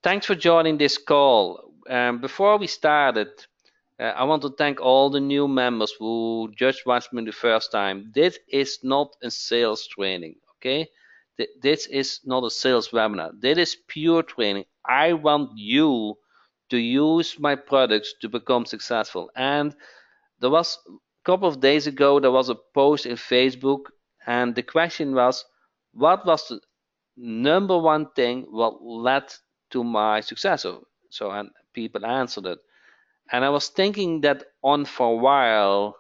Thanks for joining this call. Before we started, I want to thank all the new members who just watched me the first time. This is not a sales training, okay? This is not a sales webinar. This is pure training. I want you to use my products to become successful. And there was a couple of days ago, there was a post in Facebook, and the question was, what was the number one thing what led to my success? So and people answered it. And I was thinking that on for a while.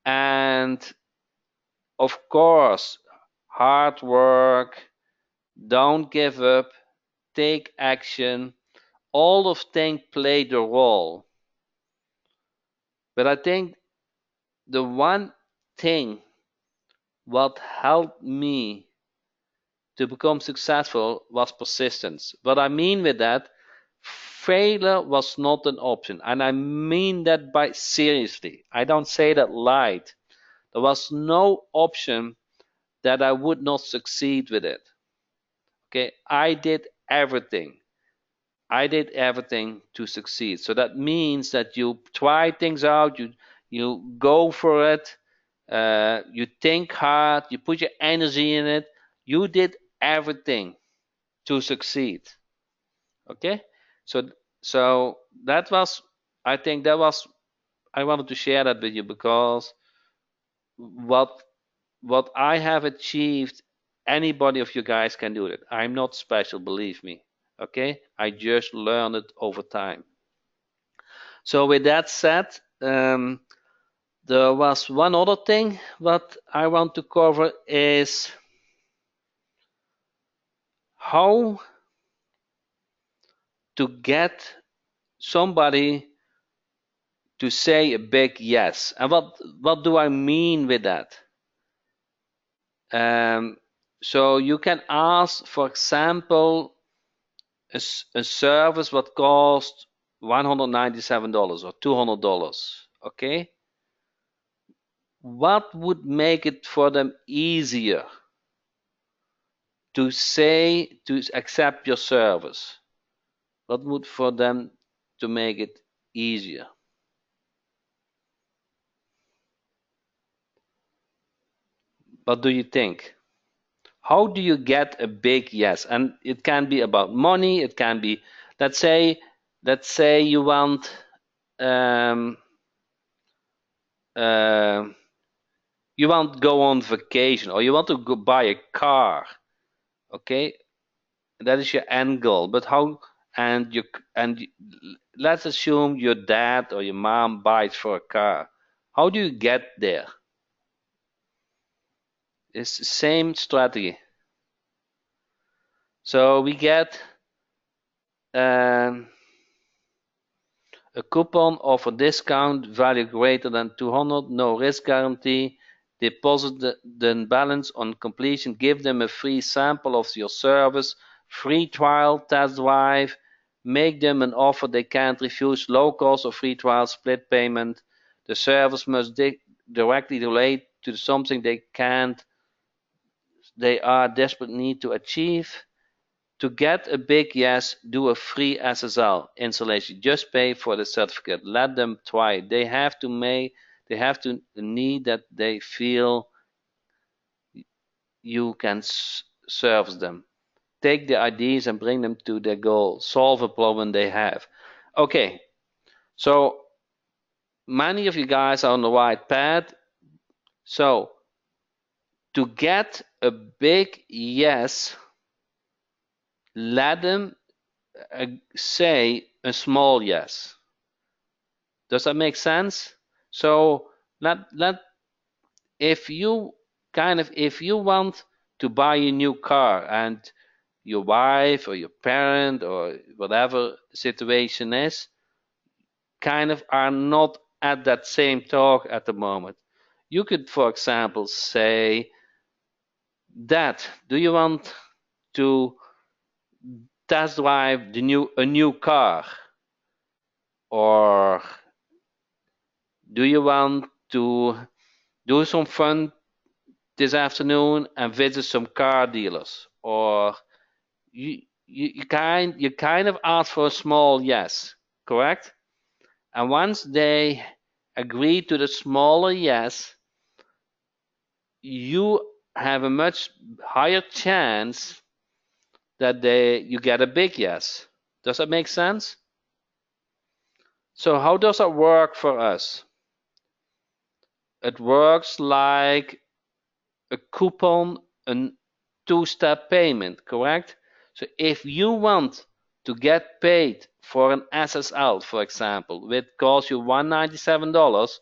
And of course, hard work, don't give up, take action, all of things played a role. But I think the one thing what helped me to become successful was persistence. What I mean with that, failure was not an option. And I mean that by seriously. I don't say that light. There was no option that I would not succeed with it. Okay, I did everything. I did everything to succeed. So that means that you try things out, you go for it, you think hard, you put your energy in it. You did everything to succeed. Okay, so so that was, I think that was, I wanted to share that with you because what what I have achieved, anybody of you guys can do it. I'm not special, believe me. Okay, I just learned it over time. So with that said, there was one other thing what I want to cover is how to get somebody to say a big yes. And what do I mean with that? Um, so you can ask, for example, a service what costs $197 or $200. Okay, what would make it for them easier to say to accept your service? What would for them to make it easier? What do you think? How do you get a big yes? And it can be about money. It can be, let's say, let's say you want um, uh, you want to go on vacation or you want to go buy a car. Okay, that is your end goal. But how? And you and let's assume your dad or your mom buys for a car. How do you get there? It's the same strategy. So we get um, a coupon of a discount value greater than 200, no risk guarantee. Deposit the balance on completion. Give them a free sample of your service, free trial, test drive. Make them an offer they can't refuse. Low cost or free trial, split payment. The service must directly relate to something they can't, they are desperate need to achieve. To get a big yes, do a free SSL installation. Just pay for the certificate. Let them try it. They have to need that they feel you can serve them. Take the ideas and bring them to their goal. Solve a problem they have. Okay, so many of you guys are on the right path. So to get a big yes, let them say a small yes. Does that make sense? So let if you if you want to buy a new car and your wife or your parent or whatever the situation is are not at that same talk at the moment. You could, for example, say, Dad, do you want to test drive a new car? Or do you want to do some fun this afternoon and visit some car dealers? Or you kind of ask for a small yes, correct? And once they agree to the smaller yes, you have a much higher chance that you get a big yes. Does that make sense? So how does that work for us? It works like a coupon, a two-step payment, correct? So if you want to get paid for an SSL, for example, which costs you $197,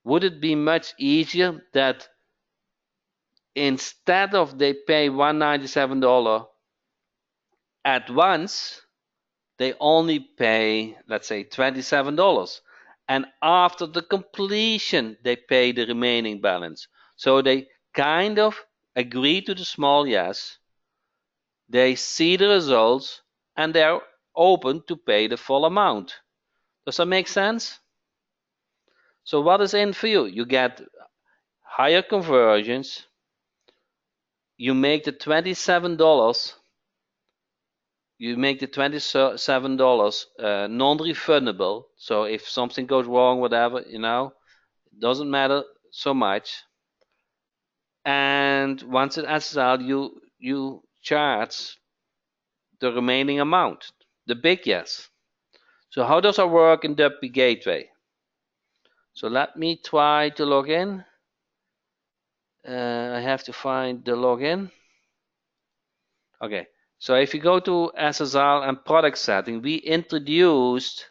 would it be much easier that instead of they pay $197 at once, they only pay, let's say, $27. And after the completion, they pay the remaining balance. So they kind of agree to the small yes, they see the results, and they're open to pay the full amount. Does that make sense? So what is in for you? You get higher conversions, you make the $27 non-refundable. So if something goes wrong, whatever, it doesn't matter so much. And once it SSL, you charge the remaining amount, the big yes. So how does that work in WP Gateway? So let me try to log in. I have to find the login. Okay, so if you go to SSL and product setting, we introduced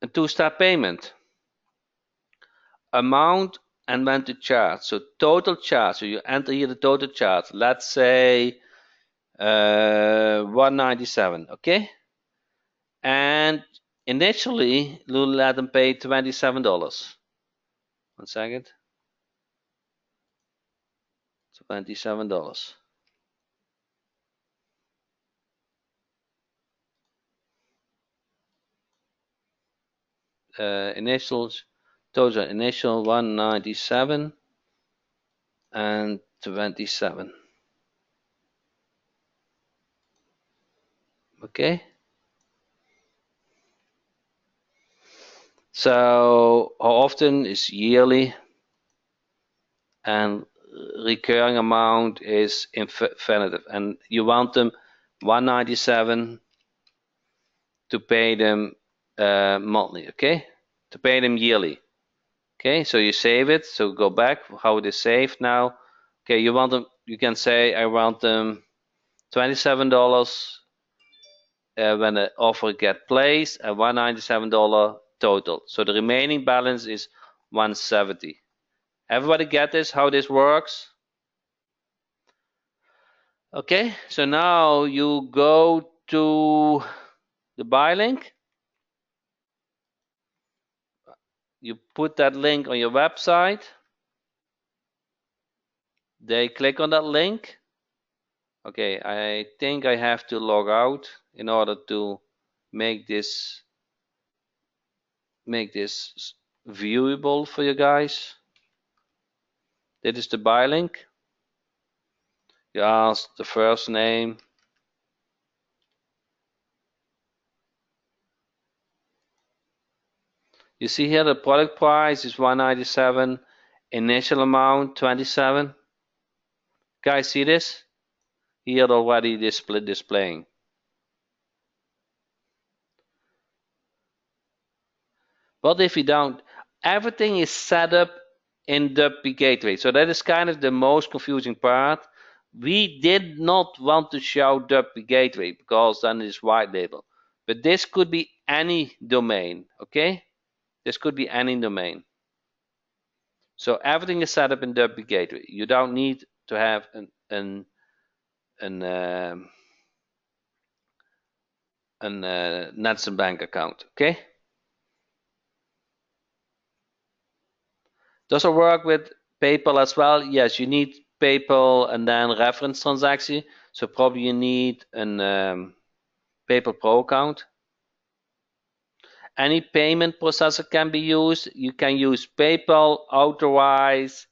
a two-step payment. Amount and when to charge. So total charge. So you enter here the total charge. Let's say 197. Okay. And initially, we'll let them pay $27. 1 second. $27. Total initial 197 and 27. Okay. So how often is yearly, and recurring amount is infinitive, and you want them 197 to pay them monthly, okay? To pay them yearly. Okay, so you save it. So go back how it is saved now. Okay, you can say I want them $27 when the offer get placed and $197 total. So the remaining balance is 170. Everybody get this, how this works? Okay, so now you go to the buy link. You put that link on your website. They click on that link. Okay, I think I have to log out in order to make this viewable for you guys. This is the buy link. You ask the first name. You see here the product price is 197, initial amount 27. Guys, see this? Here already displaying. What if you don't? Everything is set up in WP Gateway. So that is kind of the most confusing part. We did not want to show WP Gateway because then it's white label. But this could be any domain, okay? This could be any domain. So everything is set up in WP Gateway. You don't need to have an Netson Bank account, okay? Does it work with PayPal as well? Yes, you need PayPal and then reference transaction. So probably you need an PayPal Pro account. Any payment processor can be used. You can use PayPal, Authorize,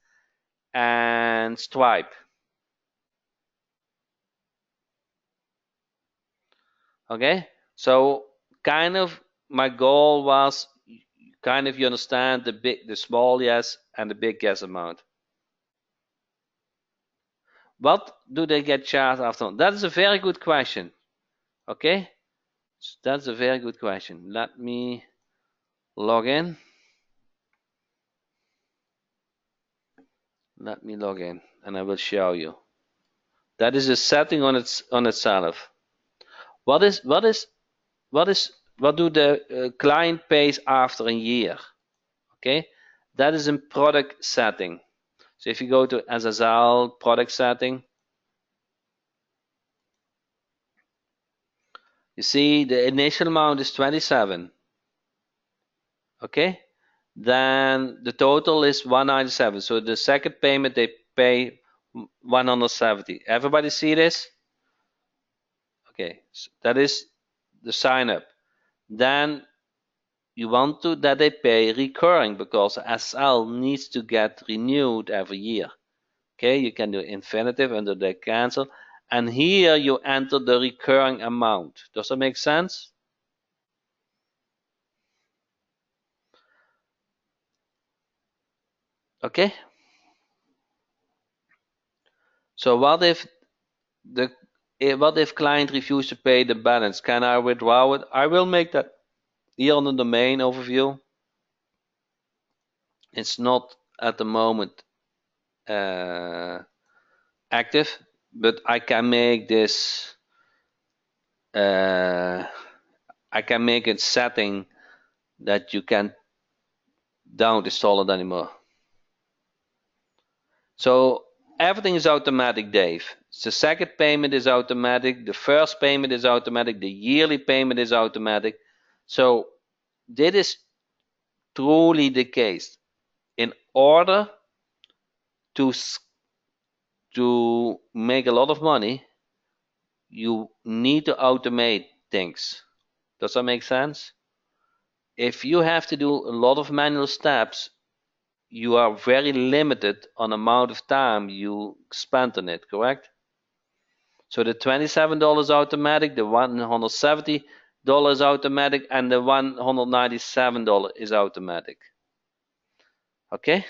and Stripe. Okay, so kind of my goal was kind of you understand the small yes and the big yes amount. What do they get charged after? That is a very good question. Okay, so that's a very good question. Let me log in. Let me log in, and I will show you. That is a setting on itself. What is what is what is what do the client pays after a year? Okay, that is in product setting. So if you go to SSL product setting, you see the initial amount is 27. Okay, then the total is 197. So the second payment they pay 170. Everybody see this? Okay, so that is the sign up. Then you want to that they pay recurring because SL needs to get renewed every year. Okay, you can do infinitive under the cancel, and here you enter the recurring amount. Does that make sense? Okay. So the what if client refuse to pay the balance? Can I withdraw it? I will make that here on the domain overview. It's not at the moment uh, active, but I can make this. I can make it setting that you can don't install it anymore. So everything is automatic, Dave. The second payment is automatic. The first payment is automatic. The yearly payment is automatic. So this is truly the case. In order to to make a lot of money, you need to automate things. Does that make sense? If you have to do a lot of manual steps, you are very limited on amount of time you spend on it, correct? So the $27 automatic, the $170 automatic, and the $197 is automatic. Okay?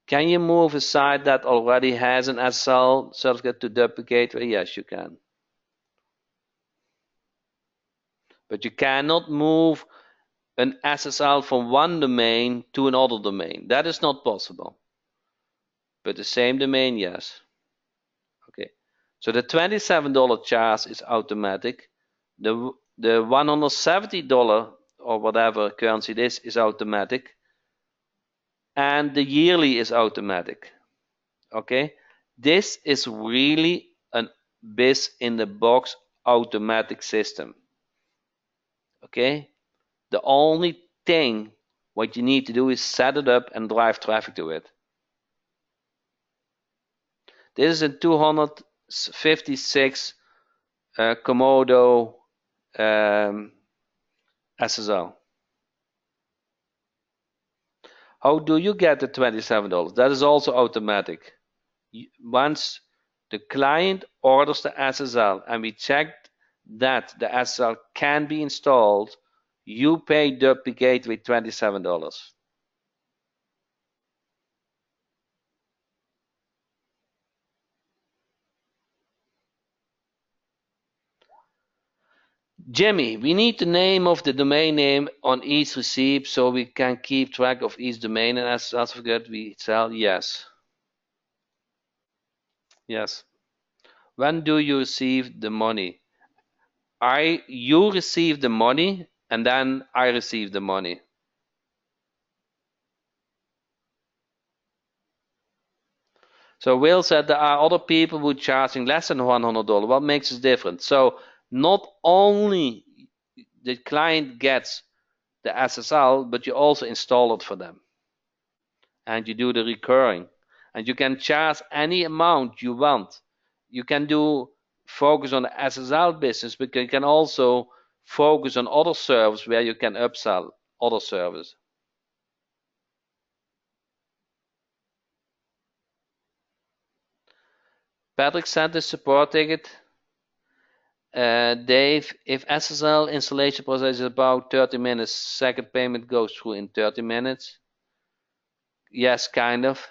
Can you move a site that already has an SSL certificate to duplicate? Yes, you can. But you cannot move an SSL from one domain to another domain. That is not possible. But the same domain, yes. Okay. So the $27 charge is automatic. The $170 or whatever currency it is automatic. And the yearly is automatic. Okay. This is really an biz in the box automatic system. Okay. The only thing what you need to do is set it up and drive traffic to it. This is a 256 Komodo SSL. How do you get the $27? That is also automatic. Once the client orders the SSL and we check that the SSL can be installed, you pay the gateway $27. Jimmy, we need the name of the domain name on each receipt so we can keep track of each domain and SSL certificate we sell. Yes. Yes. When do you receive the money? You receive the money and then I receive the money. So Will said there are other people who are charging less than $100. What makes it different? So not only the client gets the SSL, but you also install it for them. And you do the recurring. And you can charge any amount you want. You can do focus on the SSL business, but you can also focus on other services where you can upsell other services. Patrick sent a support ticket. Dave, if SSL installation process is about 30 minutes, second payment goes through in 30 minutes. Yes, kind of.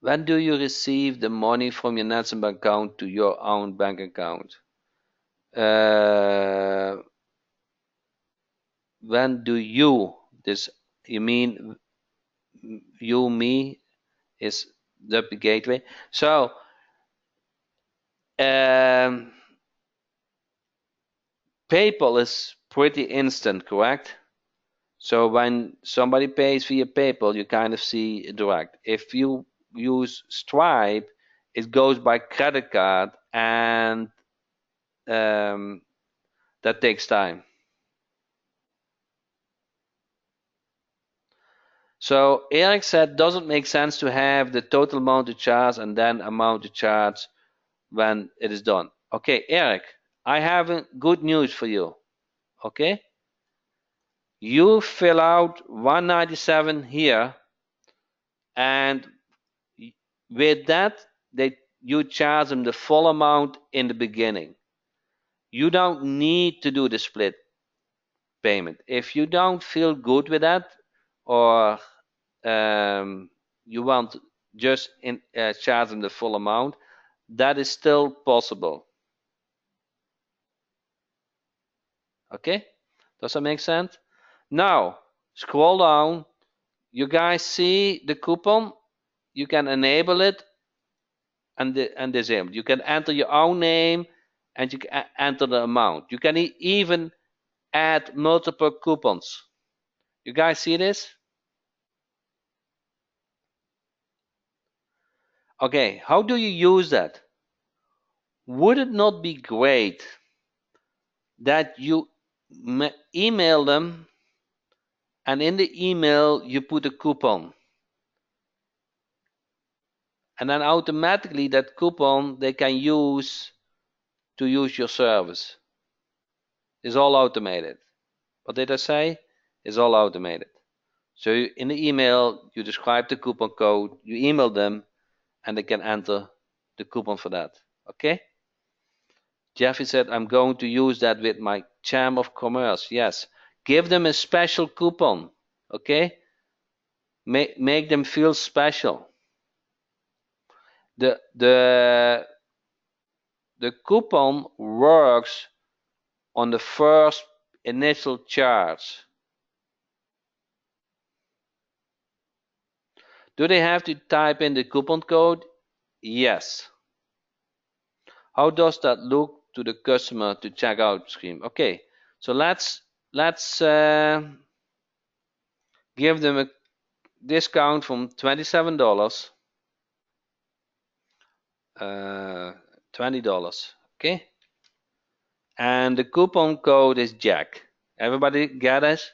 When do you receive the money from your NetSum account to your own bank account? When do you, this, you mean you, me, is the gateway. So, PayPal is pretty instant, correct? So when somebody pays via PayPal, you kind of see it direct. If you use Stripe, it goes by credit card, and that takes time. So Eric said, doesn't make sense to have the total amount to charge and then amount to charge when it is done. Okay, Eric, I have good news for you. Okay, you fill out 197 here, and with that, you charge them the full amount in the beginning. You don't need to do the split payment. If you don't feel good with that, or you want just charge them the full amount, that is still possible. Okay, does that make sense? Now scroll down. You guys see the coupon? You can enable it and disable. You can enter your own name, and you can enter the amount. You can even add multiple coupons. You guys see this? Okay, how do you use that? Would it not be great that you email them, and in the email you put a coupon, and then automatically that coupon they can use to use your service? It's all automated. What did I say? It's all automated. So in the email you describe the coupon code, you email them, and they can enter the coupon for that. Okay? Jeffy said, I'm going to use that with my Chamber of Commerce. Yes. Give them a special coupon. Okay? Make them feel special. The coupon works on the first initial charge. Do they have to type in the coupon code? Yes. How does that look to the customer to check out screen? Okay, so let's give them a discount from $27, $20. Okay, and the coupon code is Jack. Everybody get it?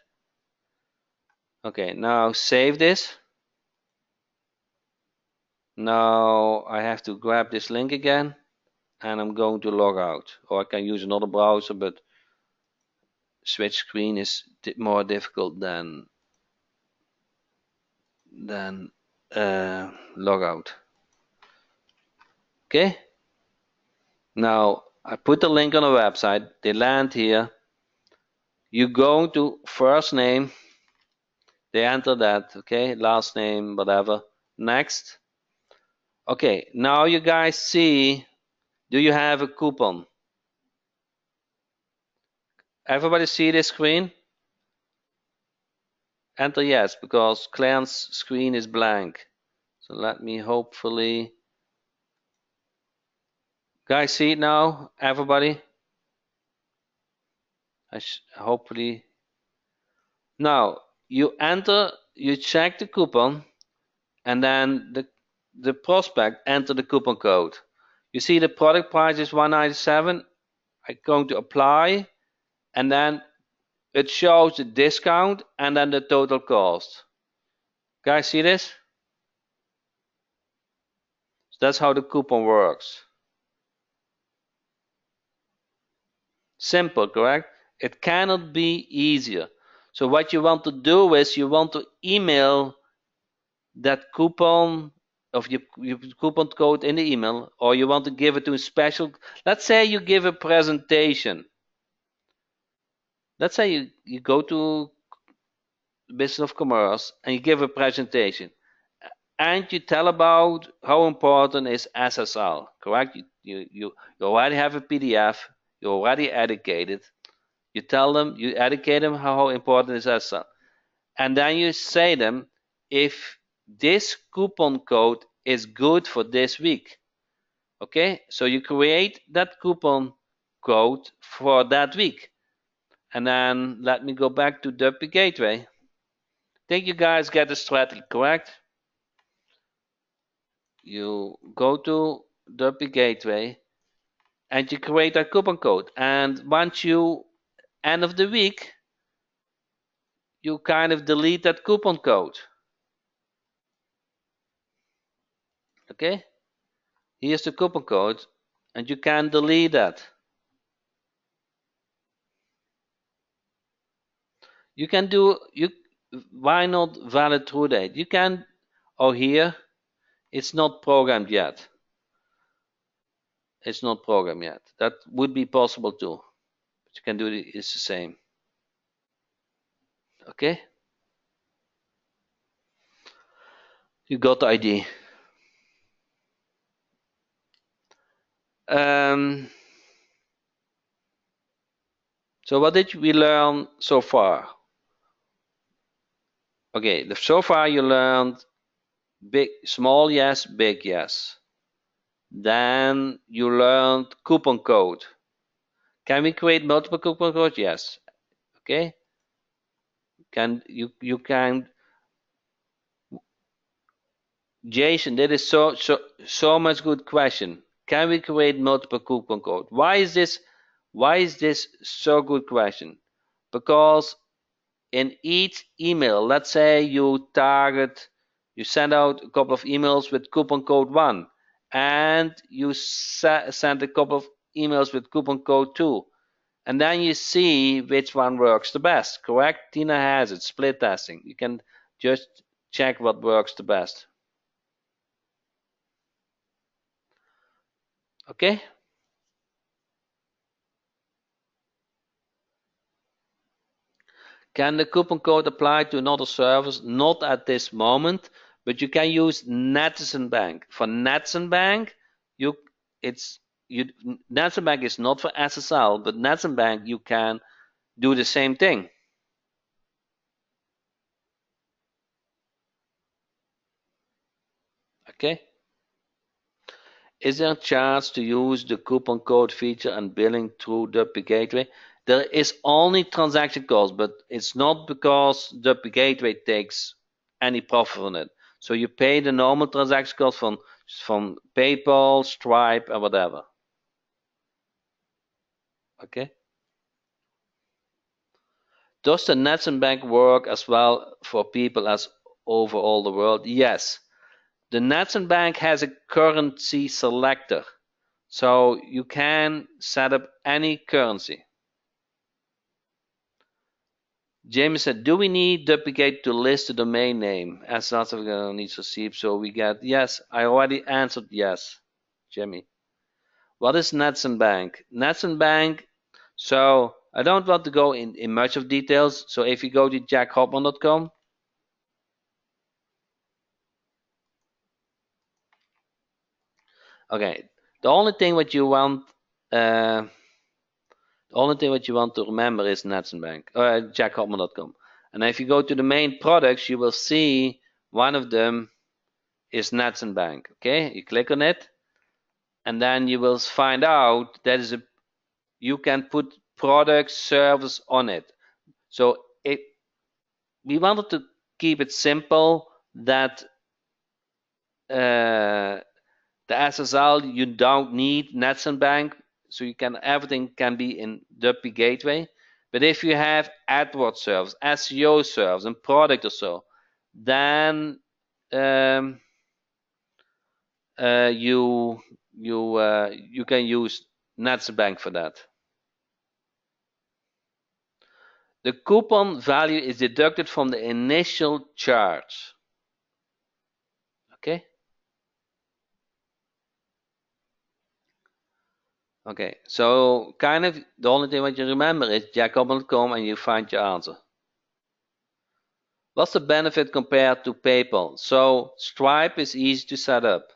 Okay, now save this. Now I have to grab this link again, and I'm going to log out, or I can use another browser, but switch screen is more difficult than log out. Okay, now I put the link on the website. They land here. You go to first name, they enter that. Okay, last name, whatever. Next. Okay, now you guys see, do you have a coupon? Everybody see this screen? Enter yes, because Clarence screen is blank. So let me hopefully, guys, see it now? Everybody? Hopefully. Now you enter, you check the coupon, and then the prospect enter the coupon code. You see the product price is $197. I'm going to apply, and then it shows the discount and then the total cost. Guys, see this? So that's how the coupon works. Simple, correct? It cannot be easier. So what you want to do is you want to email that coupon of your coupon code in the email, or you want to give it to a special. Let's say you give a presentation. Let's say you go to Business of Commerce and you give a presentation and you tell about how important is SSL, correct? You already have a PDF, you're already educated. You tell them, you educate them how important is SSL. And then you say them if this coupon code is good for this week. Okay, so you create that coupon code for that week. And then let me go back to the Gateway. Think you guys get the strategy correct? You go to the Gateway and you create a coupon code. And once you end of the week, you kind of delete that coupon code. Okay? Here's the coupon code, and you can delete that. You can do why not valid true date? You can here it's not programmed yet. It's not programmed yet. That would be possible too. But you can do it's the same. Okay? You got the ID. So what did we learn so far? Okay, so far you learned small yes, big yes. Then you learned coupon code. Can we create multiple coupon codes? Yes. Okay. You can Jason, that is so much good question. Can we create multiple coupon code? Why is this so good question? Because in each email, let's say you send out a couple of emails with coupon code 1 and you send a couple of emails with coupon code 2, and then you see which one works the best, correct? Tina has it, split testing. You can just check what works the best. Okay? Can the coupon code apply to another service? Not at this moment, but you can use Netizen Bank. For Netizen Bank, Netizen Bank is not for SSL, but Netizen Bank you can do the same thing. Okay? Is there a chance to use the coupon code feature and billing through the Gateway? There is only transaction cost, but it's not because the Gateway takes any profit on it. So you pay the normal transaction cost from PayPal, Stripe, and whatever. Okay. Does the Netizen Bank work as well for people as over all the world? Yes. The Netizen Bank has a currency selector, so you can set up any currency. James said, do we need duplicate to list the domain name as South Africa needs receipt? So we get, yes, I already answered yes, Jimmy. What is Netizen Bank? Netizen Bank, so I don't want to go in much of details. So if you go to jackhopman.com, okay, the only thing what you want, to remember is Netizen Bank, or jackhopman.com. And if you go to the main products, you will see one of them is Netizen Bank. Okay, you click on it, and then you will find out that you can put product service on it. So we wanted to keep it simple that the SSL you don't need Netizen Bank, so everything can be in the Gateway. But if you have AdWords service, SEO service, and product or so, then you can use Netizen Bank for that. The coupon value is deducted from the initial charge. Okay? Okay, so kind of the only thing what you remember is jacob.com and you find your answer. What's the benefit compared to PayPal? So Stripe is easy to set up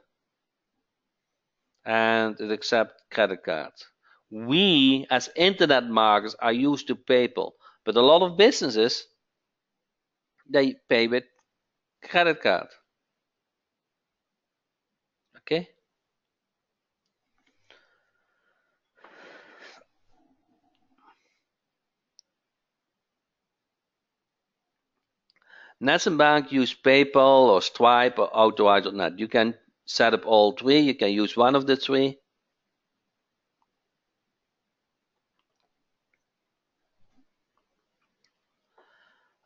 and it accepts credit cards. We as internet marketers are used to PayPal, but a lot of businesses they pay with credit card. Okay. Bank use PayPal or Stripe or Authorize.net. You can set up all three. You can use one of the three.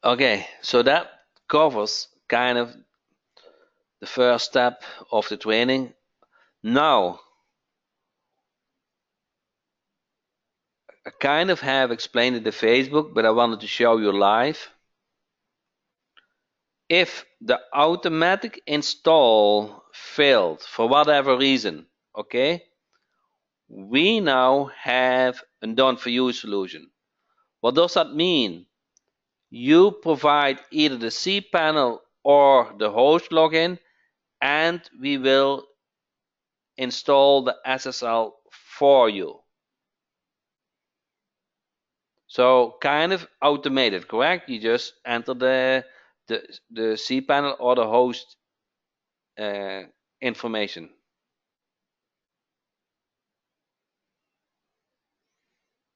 Okay, so that covers kind of the first step of the training. Now, I kind of have explained it in Facebook, but I wanted to show you live. If the automatic install failed for whatever reason, okay, we now have a done for you solution. What does that mean? You provide either the cPanel or the host login, and we will install the SSL for you. So kind of automated, correct? You just enter the cPanel or the host information.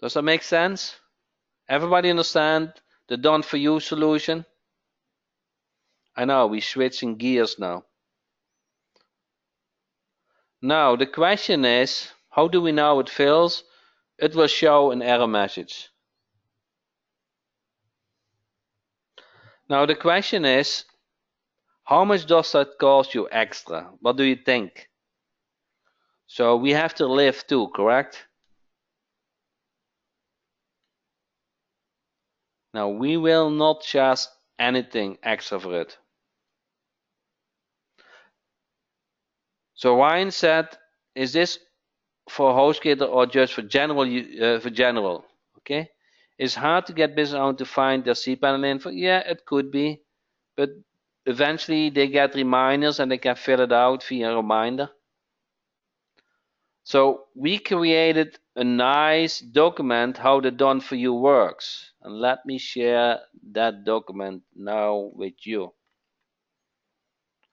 Does that make sense? Everybody understand the done for you solution? I know we're switching gears now. Now the question is, how do we know it fails? It will show an error message. Now the question is, how much does that cost you extra? What do you think? So we have to live too, correct? Now we will not charge anything extra for it. So Ryan said, is this for HostGator or just for general? Okay. It's hard to get business owners to find their cPanel info. Yeah, it could be, but eventually they get reminders and they can fill it out via a reminder. So we created a nice document how the done for you works, and let me share that document now with you.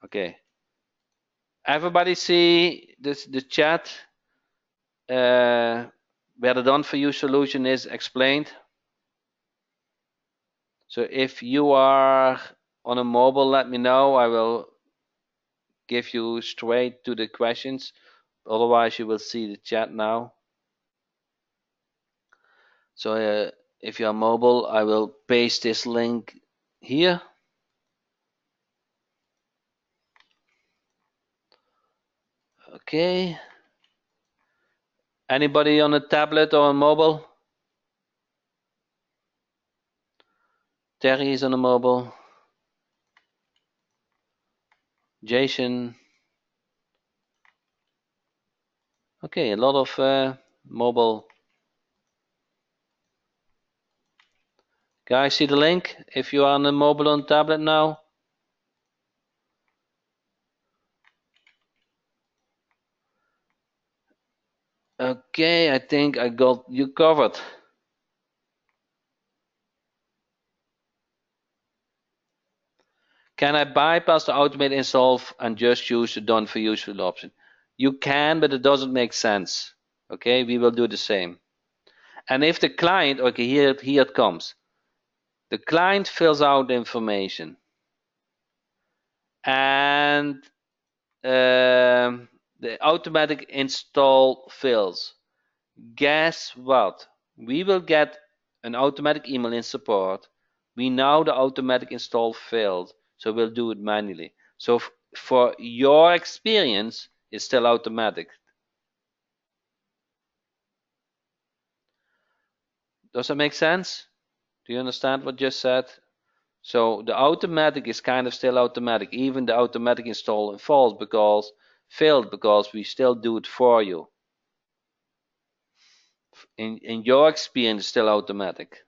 Okay. Everybody see this the chat where the done for you solution is explained. So if you are on a mobile, let me know. I will give you straight to the questions. Otherwise, you will see the chat now. So if you are mobile, I will paste this link here. Okay. Anybody on a tablet or a mobile? Terry is on a mobile. Jason. Okay, a lot of mobile. Guys, see the link? If you are on a mobile or tablet now. Okay, I think I got you covered. Can I bypass the automate install and just use the done for useful option? You can, but it doesn't make sense. Okay, we will do the same. And if the client, okay, here it comes. The client fills out the information and the automatic install fails. Guess what? We will get an automatic email in support. We know the automatic install failed, so we'll do it manually. So for your experience, it's still automatic. Does that make sense? Do you understand what I just said? So the automatic is kind of still automatic. Even the automatic install failed because we still do it for you. In your experience, still automatic.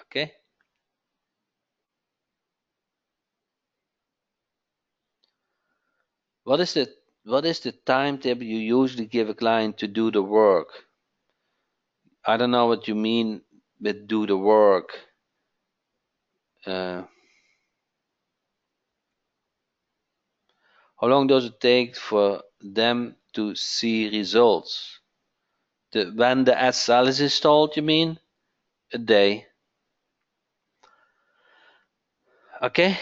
Okay. What is the timetable you usually give a client to do the work? I don't know what you mean with do the work. Uh, how long does it take for them to see results? When the SSL is installed, you mean? A day. Okay.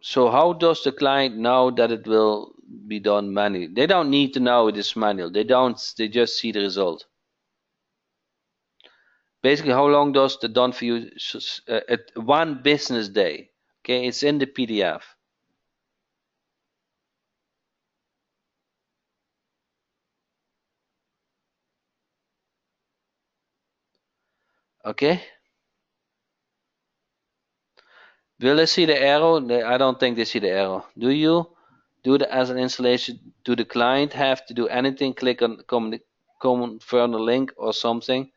So how does the client know that it will be done manually? They don't need to know it is manual. They don't. They just see the result. Basically, how long does the done for you at 1 business day? Okay, it's in the PDF. Okay. Will they see the arrow? I don't think they see the arrow. Do you? Do the as an installation? Do the client have to do anything? Click on confirm the link or something.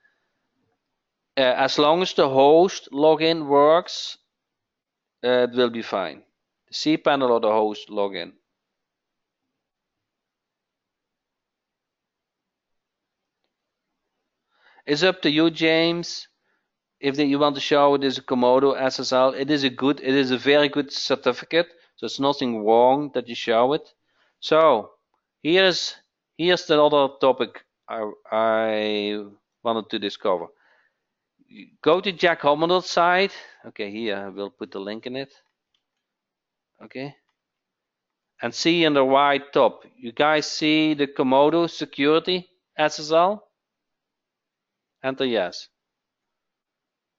As long as the host login works, it will be fine. The cPanel or the host login. It's up to you, James. If you want to show it is a Komodo SSL, it is a very good certificate. So it's nothing wrong that you show it. So here's the other topic I wanted to discover. Go to Jack Hopman's site. Okay, here I will put the link in it. Okay, and see in the right top. You guys see the Komodo security SSL? Enter yes.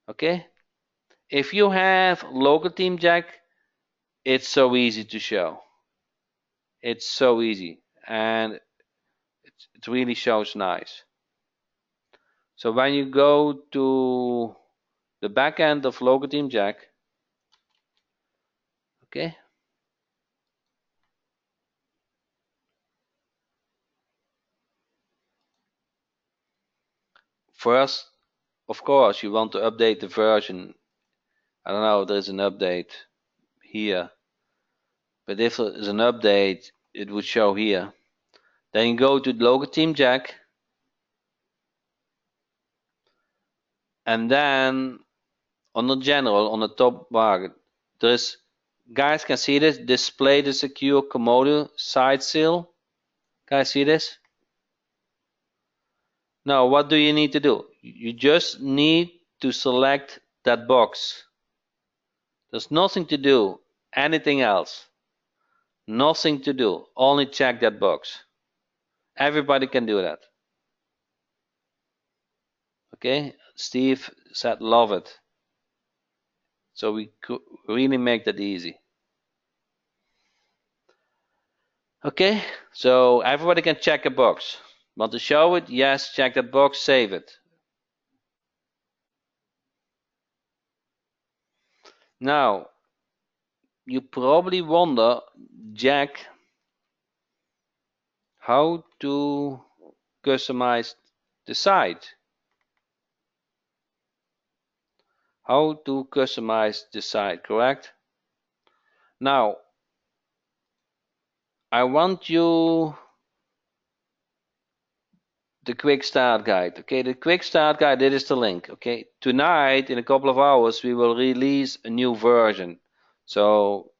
Okay. If you have local team Jack, it's so easy to show. It's so easy and it really shows nice. So when you go to the back end of local team Jack, okay, first, of course, you want to update the version. I don't know if there's an update here, but if there is an update, it would show here. Then you go to local team Jack, and then on the general, on the top bar, there's guys can see this display the secure Komodo side seal. Guys see this? Now what do you need to do? You just need to select that box. There's nothing to do, anything else. Nothing to do, only check that box. Everybody can do that. Okay, Steve said love it. So we could really make that easy. Okay, so everybody can check a box. Want to show it? Yes, check that box, save it. Now, you probably wonder, Jack, how to customize the site. How to customize the site, correct? Now, I want you the quick start guide. Okay, the quick start guide, this is the link. Okay, tonight in a couple of hours we will release a new version. So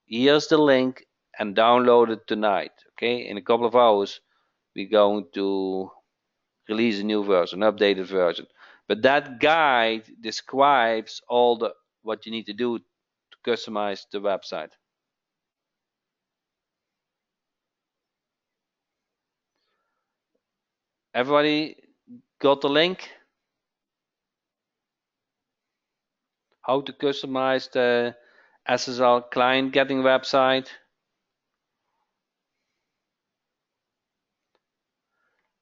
here's the link and download it tonight. Okay, in a couple of hours we're going to release a new version, updated version. But that guide describes all the what you need to do to customize the website. Everybody got the link? How to customize the SSL client getting website?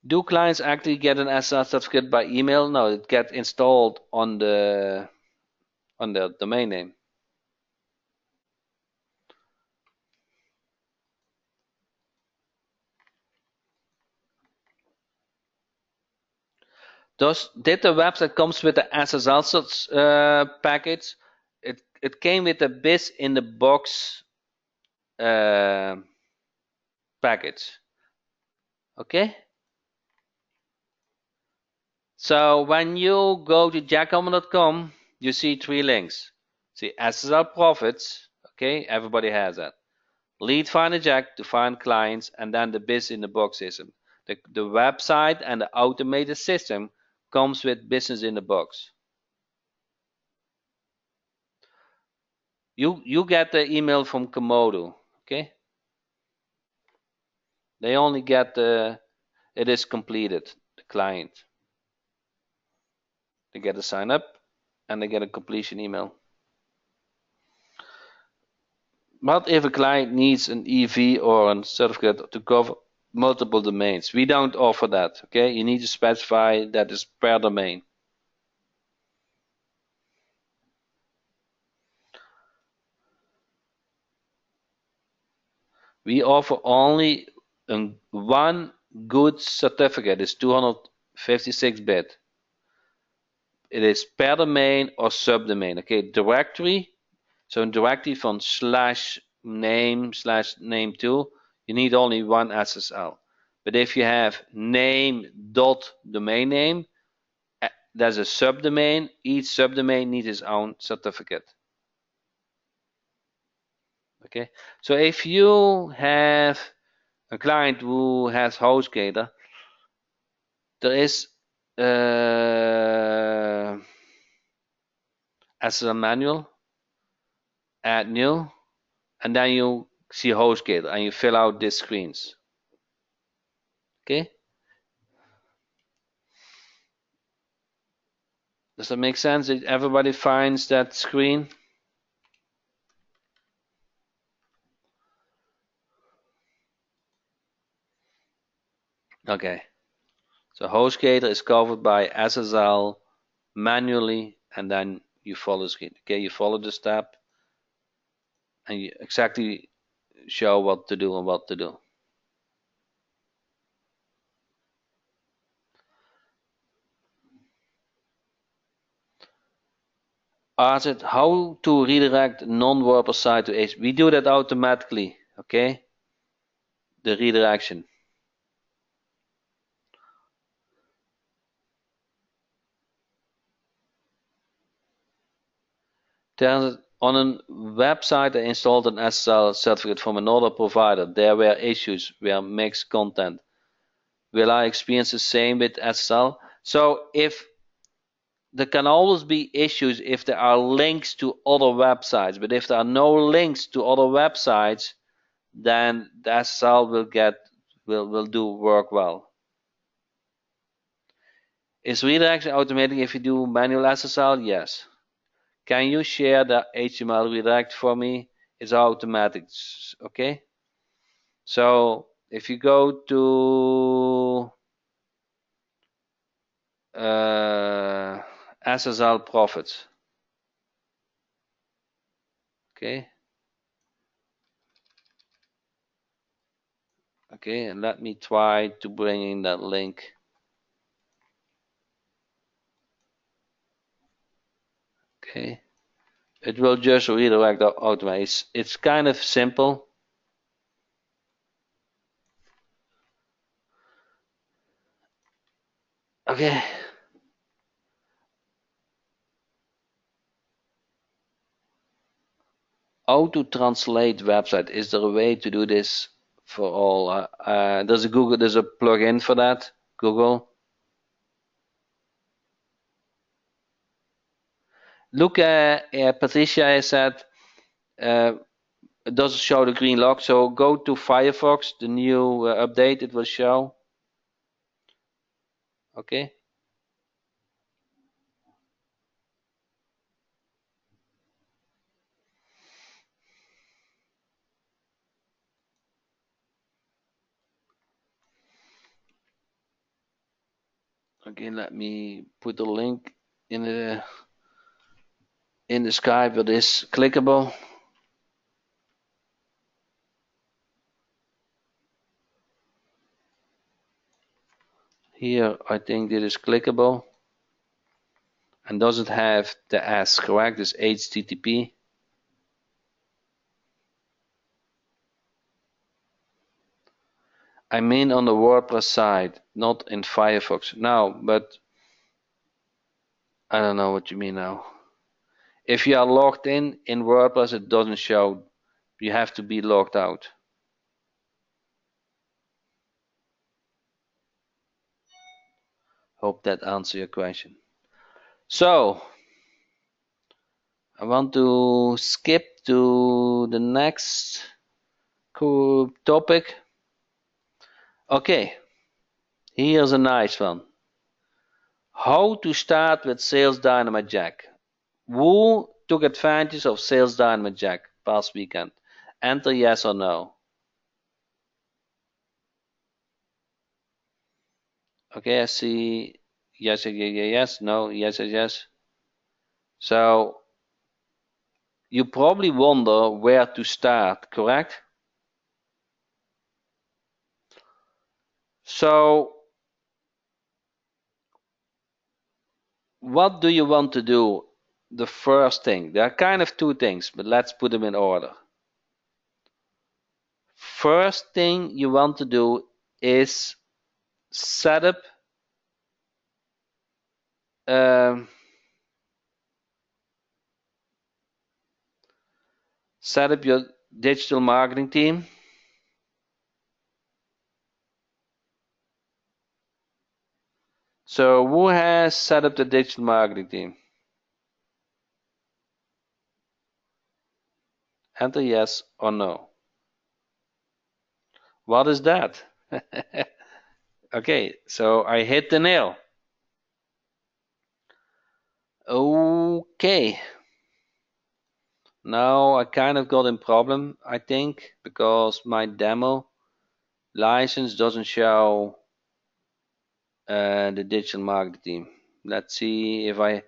Do clients actually get an SSL certificate by email? No, it gets installed on the domain name. Did the website comes with the SSL package? It came with the biz in the box package. Okay. So when you go to jackhopman.com, you see 3 links. See SSL profits. Okay, everybody has that. Lead Finder Jack to find clients, and then the biz in the box system. The website and the automated system comes with business in the box. You get the email from Komodo. Okay. They only get it is completed, the client. They get a sign up and they get a completion email. What if a client needs an EV or a certificate to cover multiple domains? We don't offer that. Okay, you need to specify that is per domain. We offer only one good certificate. It's 256 bit. It is per domain or subdomain. Okay, directory. So in directory from /name/name2, you need only one SSL. But if you have name.domain name, there's a subdomain. Each subdomain needs its own certificate. Okay, so if you have a client who has HostGator, there is SSL manual, add new, and then you see HostGator and you fill out these screens. Okay. Does that make sense? Everybody finds that screen? Okay. So HostGator is covered by SSL manually, and then you follow the screen. Okay, you follow the step, and you exactly show what to do and what to do. Ask it how to redirect non-WordPress site to HTTP. We do that automatically. Okay, the redirection. On a website, I installed an SSL certificate from another provider. There were issues where mixed content. Will I experience the same with SSL? So if there can always be issues if there are links to other websites, but if there are no links to other websites, then the SSL will do work well. Is redirection automatic if you do manual SSL? Yes. Can you share the HTML redirect for me? It's automatic. Okay. So if you go to SSL profits, okay. Okay, and let me try to bring in that link. Okay, it will just redirect automatically. It's kind of simple. Okay. How to translate website? Is there a way to do this for all? There's a plugin for that. Google. Look, Patricia said it doesn't show the green lock, so go to Firefox, the new update. It will show. Okay. Okay, let me put the link in the Skype. It is clickable. Here, I think it is clickable. And does it have the S, correct? It's HTTP. I mean on the WordPress side, not in Firefox. No, but I don't know what you mean now. If you are logged in WordPress, it doesn't show. You have to be logged out. Hope that answers your question. So, I want to skip to the next cool topic. Okay, here's a nice one. How to start with Sales Dynamite Jack. Who took advantage of Sales Dynamite Jack past weekend? Enter yes or no. Okay, I see yes, yes, yes, no, yes, yes, yes. So you probably wonder where to start, correct? So what do you want to do? The first thing, there are kind of two things, but let's put them in order. First thing you want to do is set up um, your digital marketing team. So who has set up the digital marketing team? Enter yes or no. What is that? Okay, so I hit the nail. Okay. Now I kind of got in problem, I think, because my demo license doesn't show the digital marketing team. Let's see if I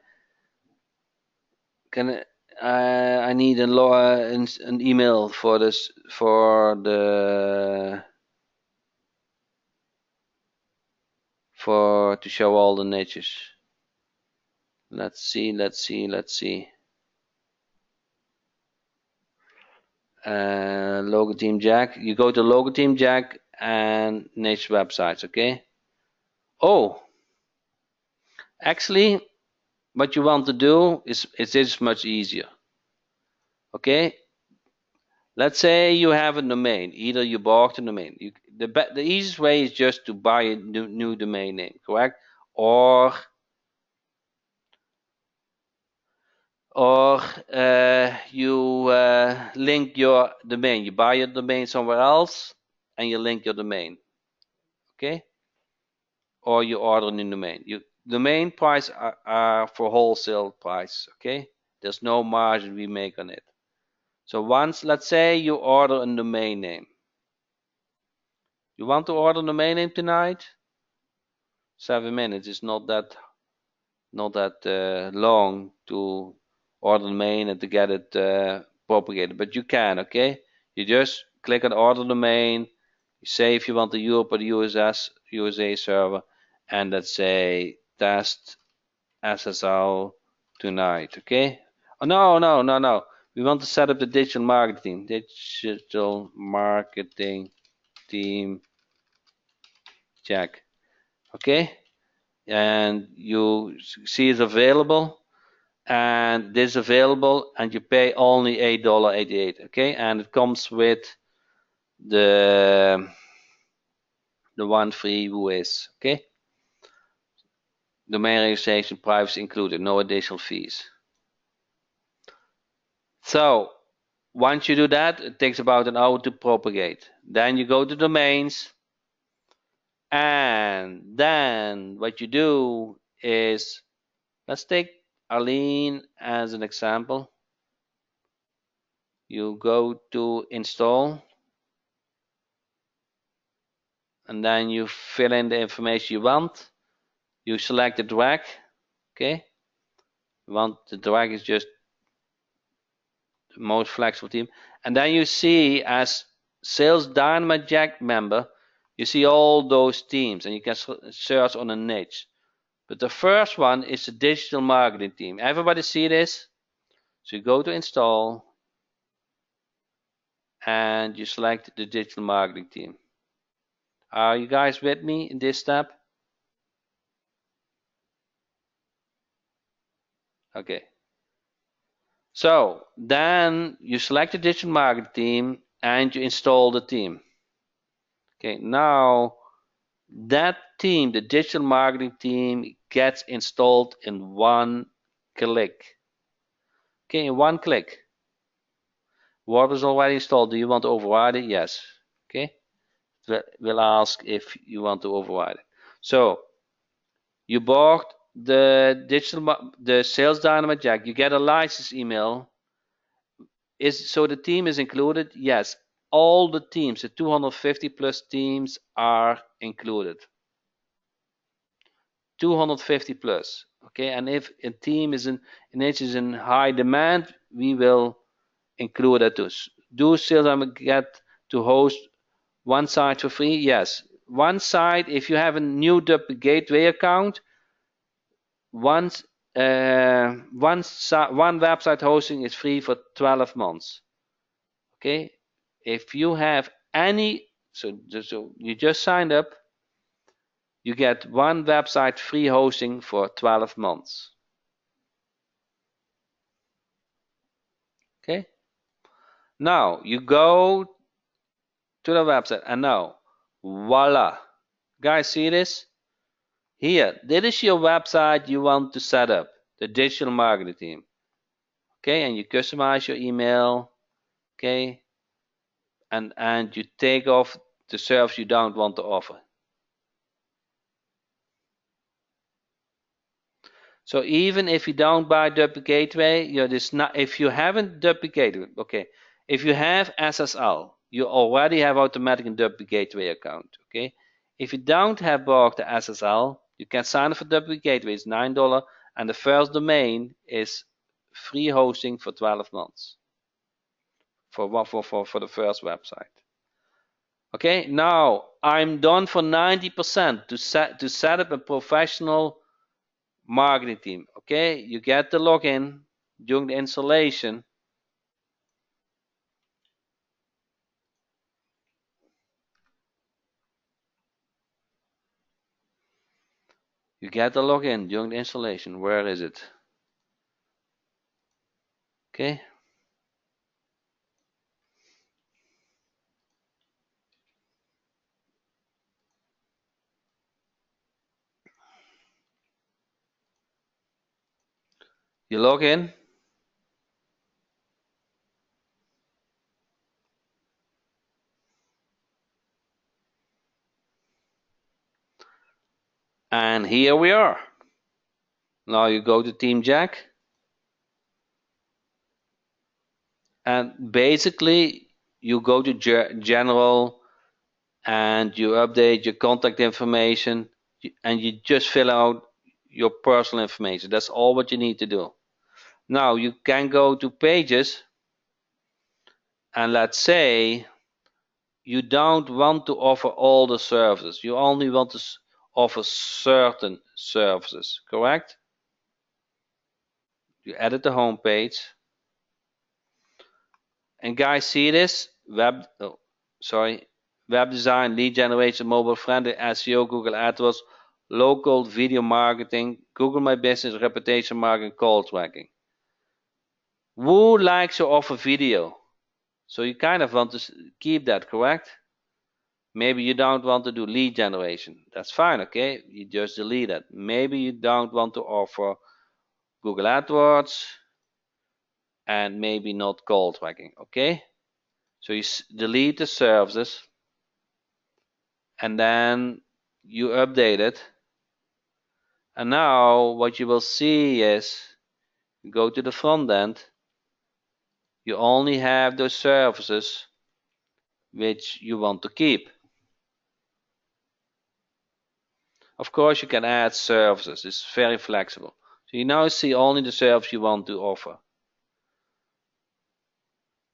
can. I need an email for this for to show all the niches. Let's see. Logo Team Jack. You go to Logo Team Jack and niche websites. Okay. Oh, actually, what you want to do is much easier. Okay. Let's say you have a domain. Either you bought a domain. The easiest way is just to buy a new domain name, correct? Or you link your domain. You buy your domain somewhere else and you link your domain. Okay? Or you order a new domain. Domain price are for wholesale price. Okay? There's no margin we make on it. So let's say you order a domain name. You want to order a domain name tonight? 7 minutes is not that long to order the domain and to get it propagated, but you can. Okay, you just click on order domain. You say if you want the Europe or the USA server, and let's say test SSL tonight. Okay. Oh no. We want to set up the digital marketing team check. Okay, and you see it's available, and this is available, and you pay only $8.88. Okay, and it comes with the one free WIS. Okay, domain registration, privacy included, no additional fees. So once you do that, it takes about an hour to propagate. Then you go to domains, and then what you do is, let's take Arlene as an example. You go to install, and then you fill in the information you want. You select the drag. Okay, the drag is just the most flexible team, and then you see as Sales Dynamite Jack member, you see all those teams, and you can search on a niche. But the first one is the digital marketing team. Everybody see this? So you go to install and you select the digital marketing team. Are you guys with me in this step? Okay. So then you select the digital marketing team and you install the team. Okay, now that team, the digital marketing team, gets installed in one click. Okay, in one click. What was already installed? Do you want to override it? Yes. Okay. We'll ask if you want to override it. So you bought the sales Dynamite Jack. You get a license email. So the team is included? Yes. All the teams, the 250 plus teams are included. 250 plus. Okay, and if a team is in high demand, we will include that too. Do sales Dynamite get to host one site for free? Yes. One site, if you have a new gateway account, once one website hosting is free for 12 months. Okay. If you have any, so you just signed up, you get one website free hosting for 12 months. Okay. Now you go to the website and now, voila. Guys, see this? Here, this is your website you want to set up, the digital marketing team. Okay, and you customize your email. Okay, and you take off the service you don't want to offer. So even if you don't buy WP Gateway, if you haven't WP Gateway, okay, if you have SSL, you already have automatic WP Gateway account. Okay, if you don't have bought the SSL, you can sign up for WP Gateway. It's $9, and the first domain is free hosting for 12 months for the first website. Okay, now I'm done for 90% to set up a professional marketing team. Okay, you get the login during the installation. You get the login during the installation. Where is it? Okay. You log in. And here we are. Now you go to Team Jack. And basically you go to general and you update your contact information and you just fill out your personal information. That's all what you need to do. Now you can go to pages and let's say you don't want to offer all the services. You only want to offer certain services, correct? You edit the home page. And guys, see this? Web design, lead generation, mobile friendly, SEO, Google AdWords, local video marketing, Google My Business, reputation marketing, call tracking. Who likes to offer video? So you kind of want to keep that, correct? Maybe you don't want to do lead generation. That's fine, okay? You just delete it. Maybe you don't want to offer Google AdWords and maybe not call tracking, okay? So you delete the services and then you update it. And now what you will see is you go to the front end. You only have those services which you want to keep. Of course, you can add services. It's very flexible. So you now see only the service you want to offer.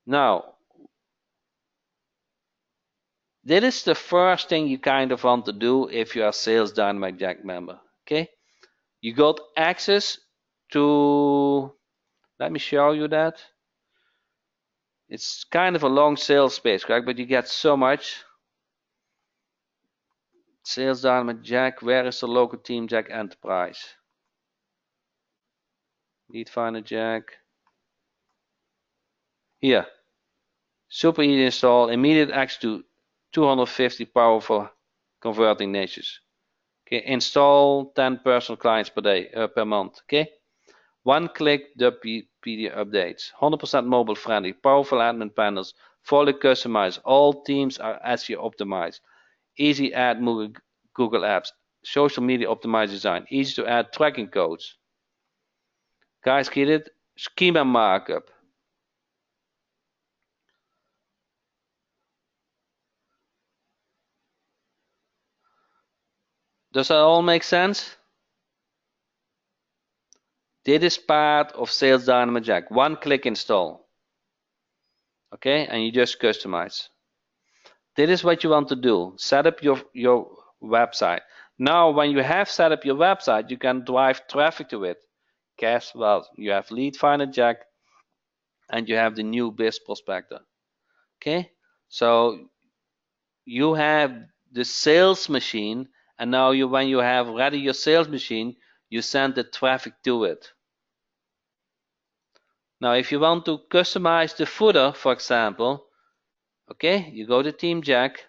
Now, this is the first thing you kind of want to do if you are Sales Dynamite Jack member. Okay? You got access to, let me show you that. It's kind of a long sales page, correct? But you get so much. Sales Dynamite Jack, where is the local team Jack Enterprise? Lead Finder Jack. Here. Super easy install, immediate access to 250 powerful converting niches. Okay, install 10 personal clients per day, per month. Okay, one-click WP updates, 100% mobile friendly, powerful admin panels, fully customized. All teams are SEO optimized. Easy add Google Apps, social media optimized design, easy to add tracking codes. Guys, get it? Schema markup. Does that all make sense? Dit is part of Sales Dynamite Jack. One-click install. Okay, and you just customize. This is what you want to do. Set up your website. Now, when you have set up your website, you can drive traffic to it. Guess what? You have Lead Finder Jack and you have the new Biz Prospector. Okay, so you have the sales machine, and now when you have ready your sales machine, you send the traffic to it. Now, if you want to customize the footer, for example, okay, you go to Team Jack.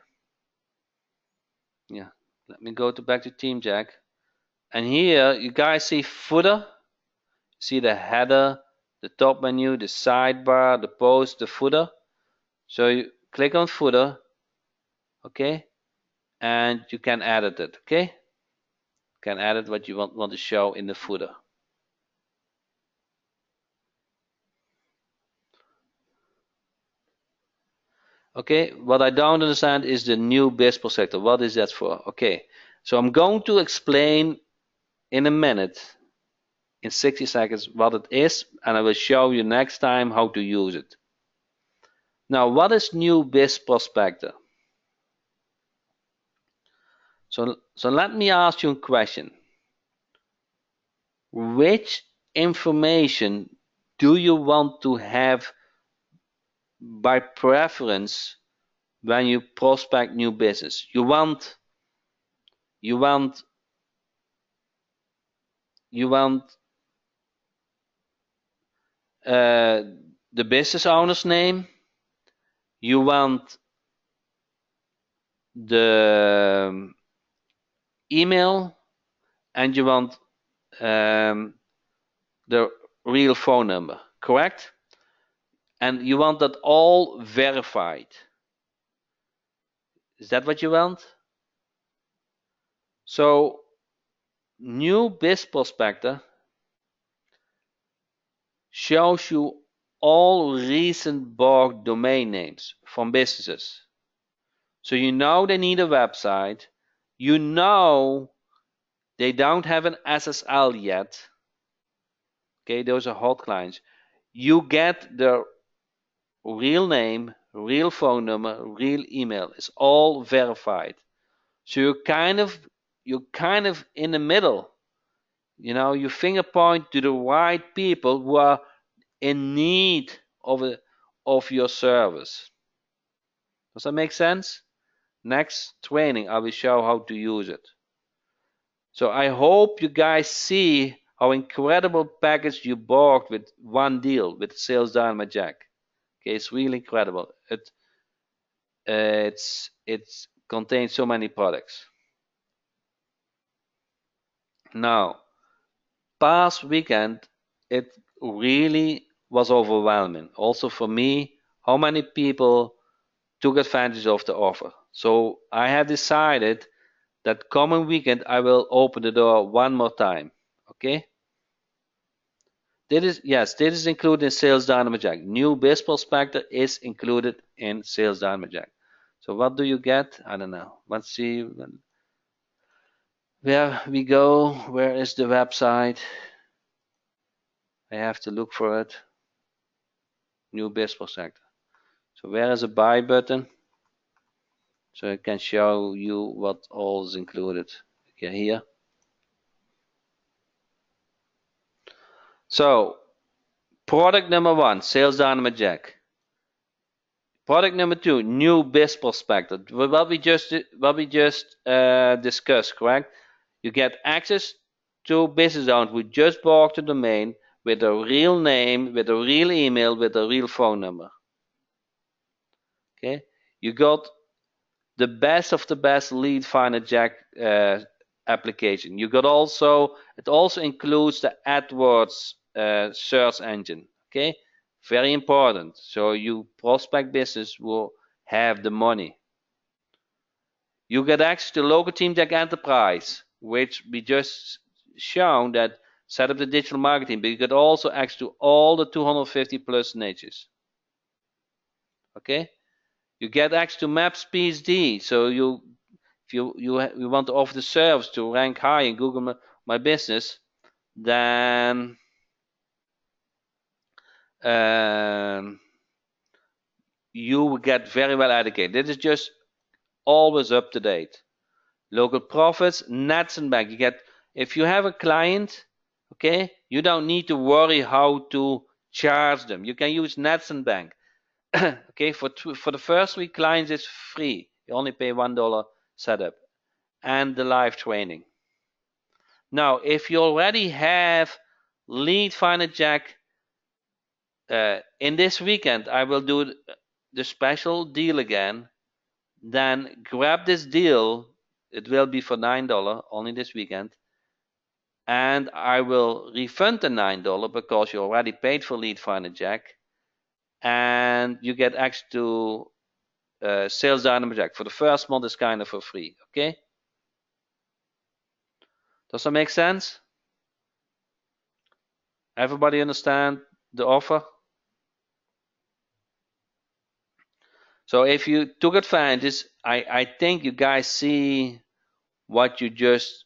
Yeah, let me go back to Team Jack. And here you guys see footer. See the header, the top menu, the sidebar, the post, the footer. So you click on footer, okay, and you can edit it, okay? You can edit what you want to show in the footer. Okay, what I don't understand is the new Biz Prospector. What is that for? Okay, so I'm going to explain in a minute, in 60 seconds, what it is, and I will show you next time how to use it. Now, what is new Biz Prospector? So let me ask you a question. Which information do you want to have by preference when you prospect new business? You want uh, the business owner's name. You want the email, and you want the real phone number, correct? And you want that all verified. Is that what you want? So, new Biz Prospector shows you all recent bought domain names from businesses. So you know they need a website. You know they don't have an SSL yet. Okay, those are hot clients. You get their real name, real phone number, real email. It's all verified. So you're kind of in the middle. You know, you finger point to the right people who are in need of your service. Does that make sense? Next training, I will show how to use it. So I hope you guys see how incredible package you bought with one deal with Sales Dynamite Jack. Okay, it's really incredible. It contains so many products. Now, past weekend, it really was overwhelming. Also for me, how many people took advantage of the offer. So I have decided that coming weekend I will open the door one more time. Okay? This is included in Sales Dynamite Jack. New Biz Prospector is included in Sales Dynamite Jack. So what do you get? I don't know. Let's see where we go. Where is the website? I have to look for it. New Biz Prospector. So where is a buy button? So I can show you what all is included. Okay, here. So, product number one, Sales Dynamite Jack. Product number two, new biz prospector. What we just discussed, correct? You get access to business owners who just bought the domain with a real name, with a real email, with a real phone number. Okay, you got the best of the best lead finder Jack application. You got also it also includes the AdWords search engine. Okay, very important. So you prospect business will have the money. You get access to local team Jack Enterprise, which we just shown that set up the digital marketing, but you get also access to all the 250 plus niches. Okay, you get access to Maps PSD, so if you want to offer the service to rank high in Google My Business, then you will get very well educated. This is just always up to date. Local profits, nets and bank. You get if you have a client, okay, you don't need to worry how to charge them. You can use nets and bank. Okay, for the first 3 clients, it's free. You only pay $1 setup and the live training. Now, if you already have Lead Finder Jack, in this weekend I will do the special deal again. Then grab this deal. It will be for $9 only this weekend. And I will refund the $9 because you already paid for Lead Finder Jack. And you get access to Sales Dynamite Jack. For the first month, it's kind of for free. Okay? Does that make sense? Everybody understand the offer? So if you took advantage, I think you guys see what you just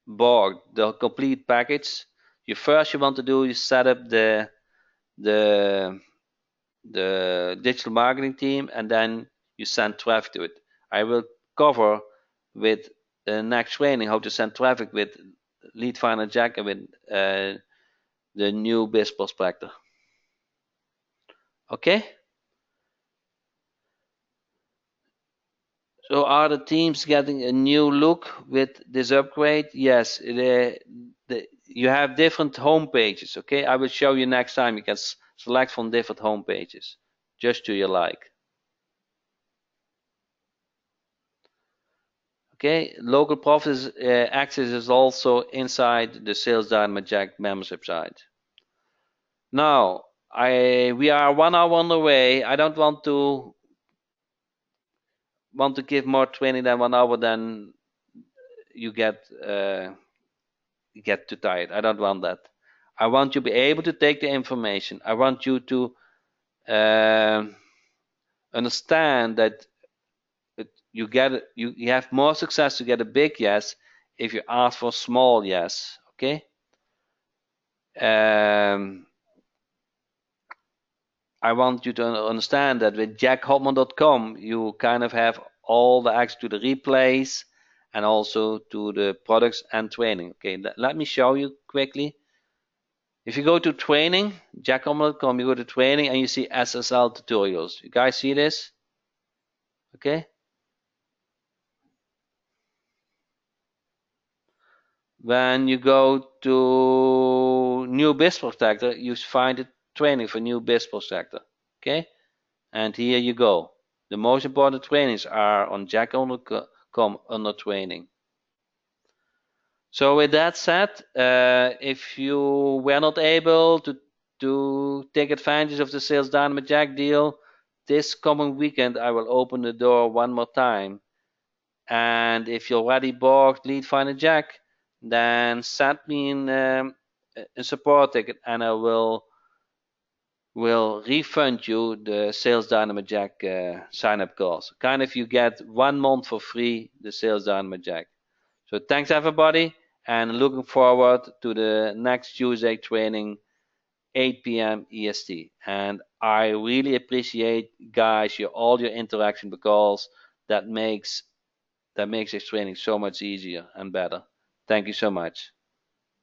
bought, the complete package. You want to do is set up the digital marketing team, and then you send traffic to it. I will cover with the next training how to send traffic with Lead Finder Jack and with the new Biz Prospector. Okay? So are the teams getting a new look with this upgrade? Yes, you have different home pages. Okay, I will show you next time. You can select from different home pages, just to your like. Okay, local profits access is also inside the Sales Dynamite Jack membership site. Now, we are 1 hour on the way. I don't want to give more training than 1 hour, then you get too tired. I don't want that. I want you to be able to take the information. I want you to understand that you have more success to get a big yes if you ask for a small yes. Okay. I want you to understand that with jackhopman.com you kind of have all the access to the replays and also to the products and training. Okay, let me show you quickly. If you go to training, jackhopman.com, you go to training and you see SSL tutorials. You guys see this? Okay. When you go to new biz protector, you find a training for new biz protector. Okay. And here you go. The most important trainings are on jackhopman.com under training. So with that said, if you were not able to take advantage of the Sales Dynamite Jack deal, this coming weekend I will open the door one more time. And if you already bought Lead Finder Jack, then send me a support ticket and I will refund you the Sales Dynamite Jack sign up cost. Kind of you get 1 month for free the Sales Dynamite Jack. So thanks everybody, and looking forward to the next Tuesday training, 8 p.m. EST. And I really appreciate, guys, all your interaction because that makes this training so much easier and better. Thank you so much.